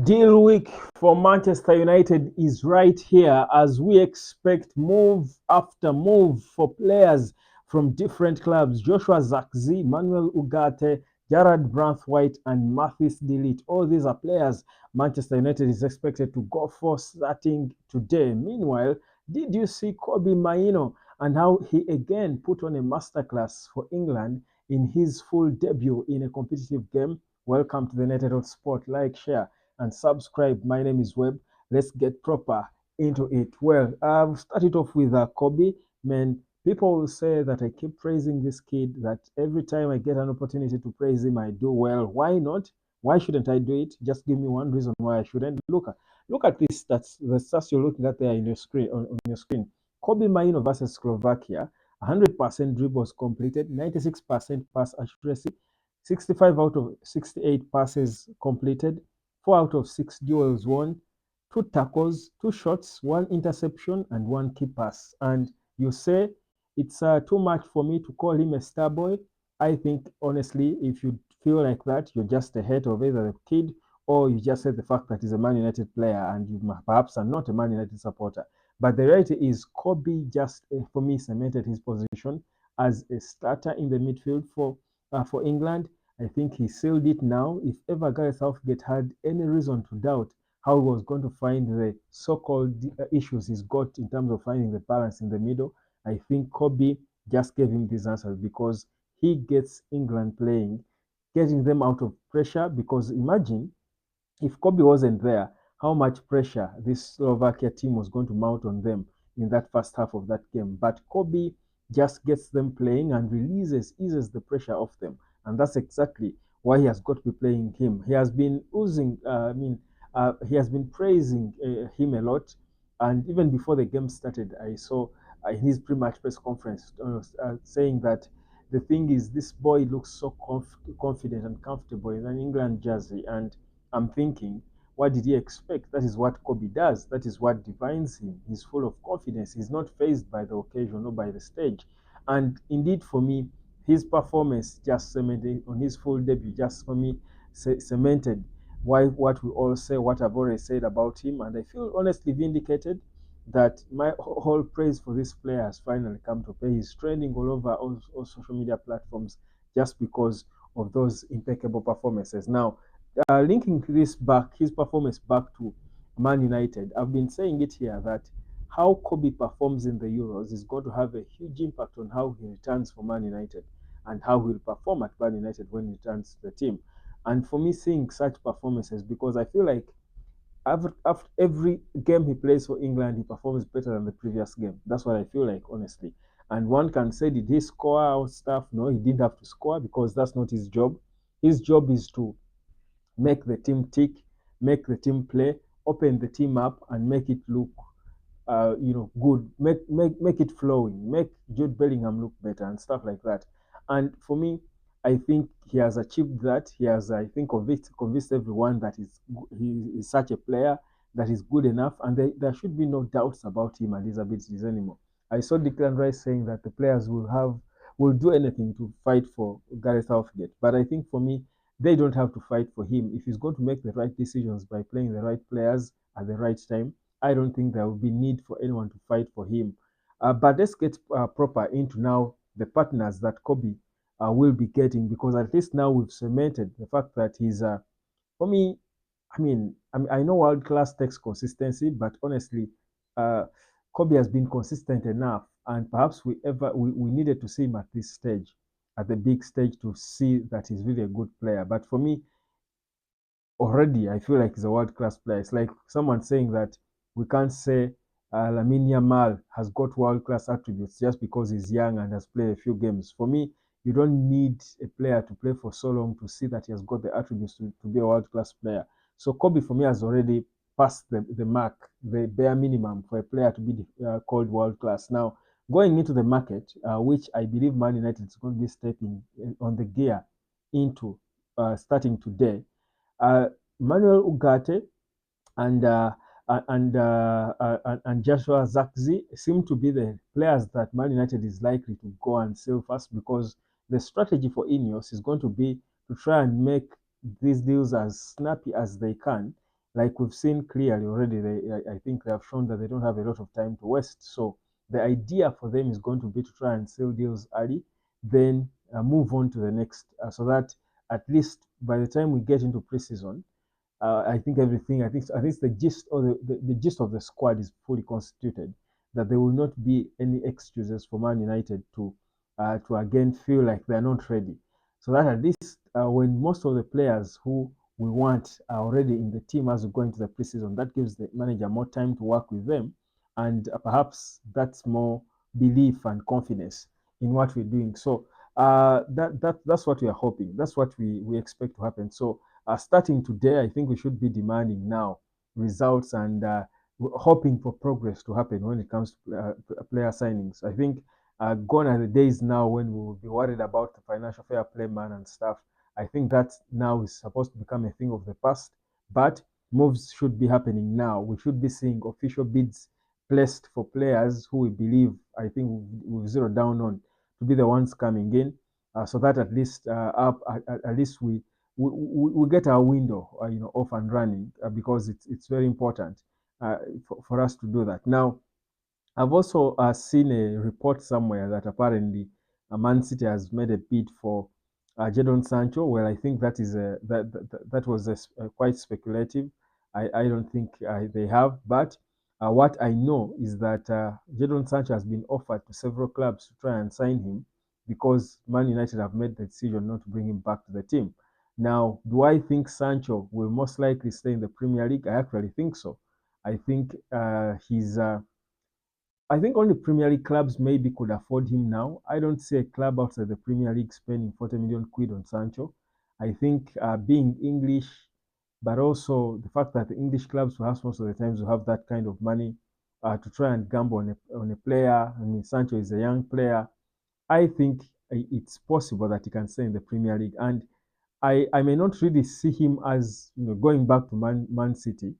Deal week for Manchester United is right here as we expect move after move for players from different clubs. Joshua Zirkzee, Manuel Ugarte, Gerard Branthwaite, and Mathis de Ligt. All these are players Manchester United is expected to go for starting today. Meanwhile, did you see KOBBIE Mainoo and how he again put on a masterclass for England in his full debut in a competitive game? Welcome to the United of Sport. Like, share, and subscribe. My name is Webb. Let's get proper into it. Well, I've started off with KOBBIE. Man, people will say that I keep praising this kid, that every time I get an opportunity to praise him, I do well. Why not? Why shouldn't I do it? Just give me one reason why I shouldn't. Look at this. That's the stats you're looking at there in your screen on your screen. KOBBIE Mainoo versus Slovakia. 100% dribbles completed, 96% pass accuracy, 65 out of 68 passes completed, 4 out of 6 duels won, 2 tackles, 2 shots, 1 interception, and 1 key pass. And you say it's too much for me to call him a star boy. I think, honestly, if you feel like that, you're just a hater of either the kid or you just said the fact that he's a Man United player and you perhaps are not a Man United supporter. But the reality is, KOBBIE just, for me, cemented his position as a starter in the midfield for England. I think he sealed it now. If ever Gareth Southgate had any reason to doubt how he was going to find the so-called issues he's got in terms of finding the balance in the middle, I think KOBBIE just gave him these answers because he gets England playing, getting them out of pressure. Because imagine if KOBBIE wasn't there, how much pressure this Slovakia team was going to mount on them in that first half of that game. But KOBBIE just gets them playing and eases the pressure off them. And that's exactly why he has got to be playing him. He has been he has been praising him a lot. And even before the game started, I saw in his pre-match press conference saying that the thing is, this boy looks so confident and comfortable in an England jersey. And I'm thinking, what did he expect? That is what KOBBIE does. That is what defines him. He's full of confidence. He's not fazed by the occasion or by the stage. And indeed, for me, his performance just cemented on his full debut, just for me, cemented why what we all say, what I've already said about him. And I feel honestly vindicated that my whole praise for this player has finally come to pay. He's trending all over all social media platforms just because of those impeccable performances. Now, linking this back, his performance back to Man United, I've been saying it here that how KOBBIE performs in the Euros is going to have a huge impact on how he returns for Man United and how he'll perform at Man United when he returns to the team. And for me, seeing such performances, because I feel like after every game he plays for England, he performs better than the previous game. That's what I feel like, honestly. And one can say, did he score or stuff? No, he didn't have to score because that's not his job. His job is to make the team tick, make the team play, open the team up, and make it look, good. Make it flowing. Make Jude Bellingham look better and stuff like that. And for me, I think he has achieved that. He has, I think, convinced everyone that he is such a player that is good enough, and there should be no doubts about him and his abilities anymore. I saw Declan Rice saying that the players will do anything to fight for Gareth Southgate, but I think for me, they don't have to fight for him. If he's going to make the right decisions by playing the right players at the right time, I don't think there will be need for anyone to fight for him. But let's get proper into now the partners that KOBBIE will be getting, because at least now we've cemented the fact that he's, for me, I know world class takes consistency, but honestly, uh, KOBBIE has been consistent enough, and perhaps we needed to see him at this stage, at the big stage, to see that he's really a good player. But for me, already I feel like he's a world class player. It's like someone saying that we can't say Lamine Yamal has got world class attributes just because he's young and has played a few games. For me, you don't need a player to play for so long to see that he has got the attributes to be a world class player. So KOBBIE for me has already passed the mark, the bare minimum for a player to be called world class. Now, going into the market, which I believe Man United is going to be stepping on the gear into starting today, uh, Manuel Ugarte and Joshua Zirkzee seem to be the players that Man United is likely to go and sell first, because the strategy for Ineos is going to be to try and make these deals as snappy as they can like we've seen clearly already, I think they have shown that they don't have a lot of time to waste. So the idea for them is going to be to try and sell deals early, then move on to the next, so that at least by the time we get into preseason, I think everything. I think the gist or the gist of the squad is fully constituted. That there will not be any excuses for Man United to again feel like they are not ready. So that at least when most of the players who we want are already in the team as we go into the preseason, that gives the manager more time to work with them, and perhaps that's more belief and confidence in what we're doing. So that's what we are hoping. That's what we expect to happen. So starting today, I think we should be demanding now results and hoping for progress to happen when it comes to player signings. I think gone are the days now when we will be worried about the financial fair play man and stuff. I think that now is supposed to become a thing of the past, but moves should be happening now. We should be seeing official bids placed for players who we believe, I think we've zeroed down on to be the ones coming in, so that at least at least we get our window, off and running, because it's very important for us to do that. Now, I've also seen a report somewhere that apparently Man City has made a bid for Jadon Sancho. Well, I think that was quite speculative. I don't think they have, but what I know is that Jadon Sancho has been offered to several clubs to try and sign him because Man United have made the decision not to bring him back to the team. Now, do I think Sancho will most likely stay in the Premier League? I actually think so. I think he's I think only Premier League clubs maybe could afford him now. I don't see a club outside the Premier League spending 40 million quid on Sancho. I think being English, but also the fact that the English clubs perhaps most of the times will have that kind of money to try and gamble on a player. I mean, Sancho is a young player. I think it's possible that he can stay in the Premier League. And I may not really see him as going back to Man City,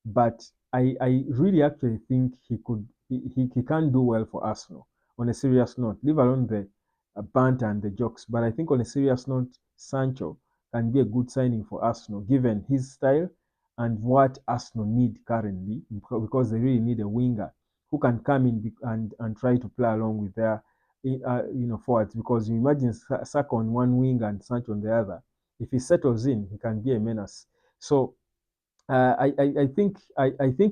but I really actually think he can do well for Arsenal on a serious note, leave alone the banter and the jokes. But I think on a serious note, Sancho can be a good signing for Arsenal given his style and what Arsenal need currently, because they really need a winger who can come in and try to play along with their forwards, because you imagine Saka on one wing and Sancho on the other. If he settles in, he can be a menace. So I think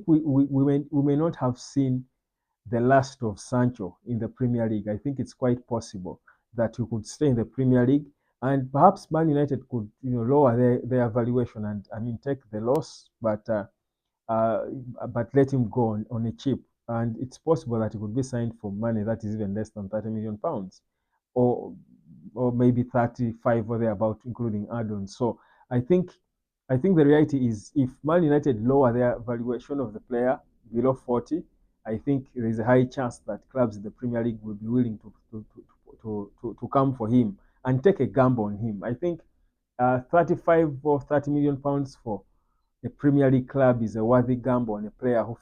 we may not have seen the last of Sancho in the Premier League. I think it's quite possible that he could stay in the Premier League, and perhaps Man United could lower their valuation and I mean take the loss, uh, but let him go on a cheap. And it's possible that he could be signed for money that is even less than 30 million pounds, or or maybe 35 or thereabout, including add-ons. So I think I think the reality is if Man United lower their valuation of the player below 40, I think there is a high chance that clubs in the Premier League will be willing to come for him and take a gamble on him. I think 35 or 30 million pounds for a Premier League club is a worthy gamble on a player who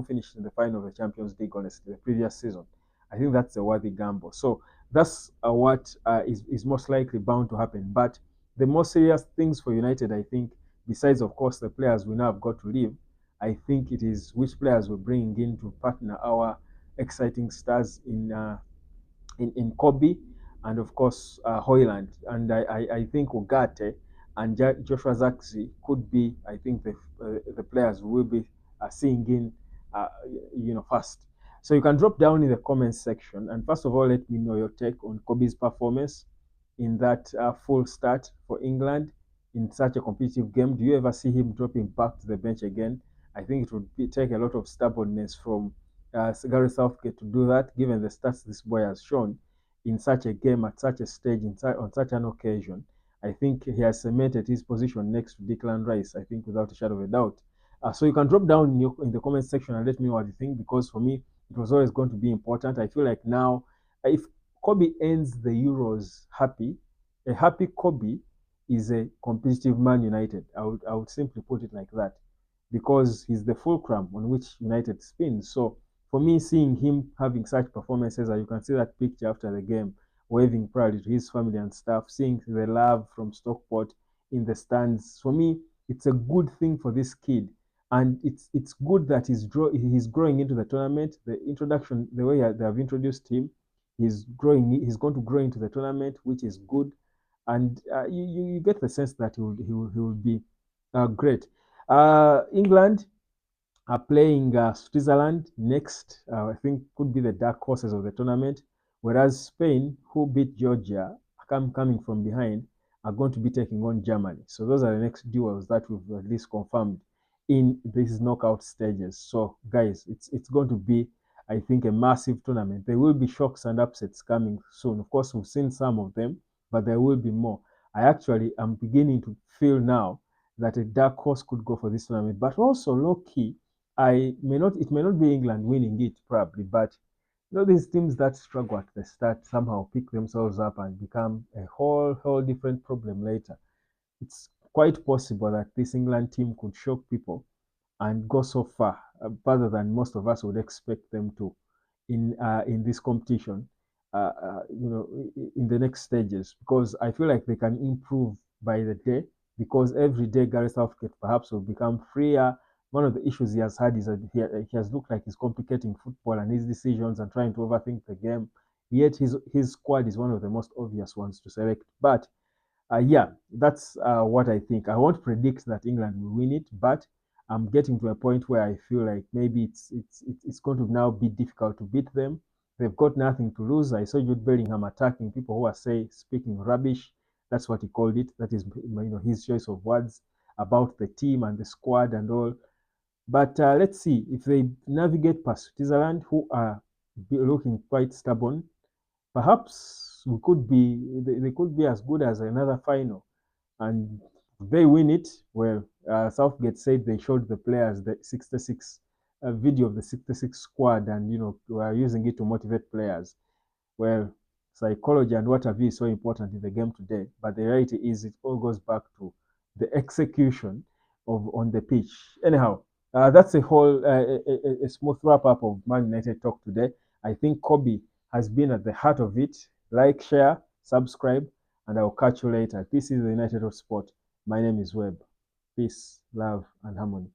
finished in the final of the Champions League, honestly, the previous season. I think that's a worthy gamble. So that's what is most likely bound to happen. But the more serious things for United, I think, besides, of course, the players we now have got to leave, I think it is which players we're bringing in to partner our exciting stars in KOBBIE, and of course Hoyland. And I think Ugarte and Joshua Zirkzee could be, I think, the players we will be seeing in, first. So you can drop down in the comments section, and first of all, let me know your take on KOBBIE's performance in that full start for England in such a competitive game. Do you ever see him dropping back to the bench again? I think it would take a lot of stubbornness from Gareth Southgate to do that, given the stats this boy has shown in such a game at such a stage on such an occasion. I think he has cemented his position next to Declan Rice, I think, without a shadow of a doubt. So you can drop down in the comment section and let me know what you think, because for me, it was always going to be important. I feel like now, if KOBBIE ends the Euros happy, a happy KOBBIE is a competitive Man United. I would simply put it like that, because he's the fulcrum on which United spins. So for me, seeing him having such performances, and you can see that picture after the game, waving proudly to his family and stuff, seeing the love from Stockport in the stands, for me, It's a good thing for this kid, and it's good that he's growing into the tournament. The introduction, the way they have introduced him, he's growing. He's going to grow into the tournament, which is good, and you get the sense that he will be great. England are playing Switzerland next. I think could be the dark horses of the tournament. Whereas Spain, who beat Georgia, coming from behind, are going to be taking on Germany. So those are the next duels that we've at least confirmed in these knockout stages. So guys, it's going to be, I think, a massive tournament. There will be shocks and upsets coming soon. Of course, we've seen some of them, but there will be more. I actually am beginning to feel now that a dark horse could go for this tournament, but also low key it may not be England winning it probably, but these teams that struggle at the start somehow pick themselves up and become a whole different problem later. It's quite possible that this England team could shock people and go so far, further than most of us would expect them to in this competition. In the next stages, because I feel like they can improve by the day. Because every day Gareth Southgate perhaps will become freer. One of the issues he has had is that he has looked like he's complicating football and his decisions and trying to overthink the game. Yet his squad is one of the most obvious ones to select. But yeah, that's what I think. I won't predict that England will win it, but I'm getting to a point where I feel like maybe it's going to now be difficult to beat them. They've got nothing to lose. I saw Jude Bellingham attacking people who are speaking rubbish. That's what he called it. That is his choice of words about the team and the squad and all. But let's see if they navigate past Switzerland, who are looking quite stubborn. Perhaps they could be as good as another final, and if they win it, well, Southgate said they showed the players the 66 video of the 66 squad, and were using it to motivate players. Well, psychology and what have you is so important in the game today, but the reality is it all goes back to the execution of on the pitch. Anyhow, that's a smooth wrap up of Man United talk today. I think KOBBIE has been at the heart of it. Like, share, subscribe, and I'll catch you later. This is the United of Sport. My name is Webb. Peace, love, and harmony.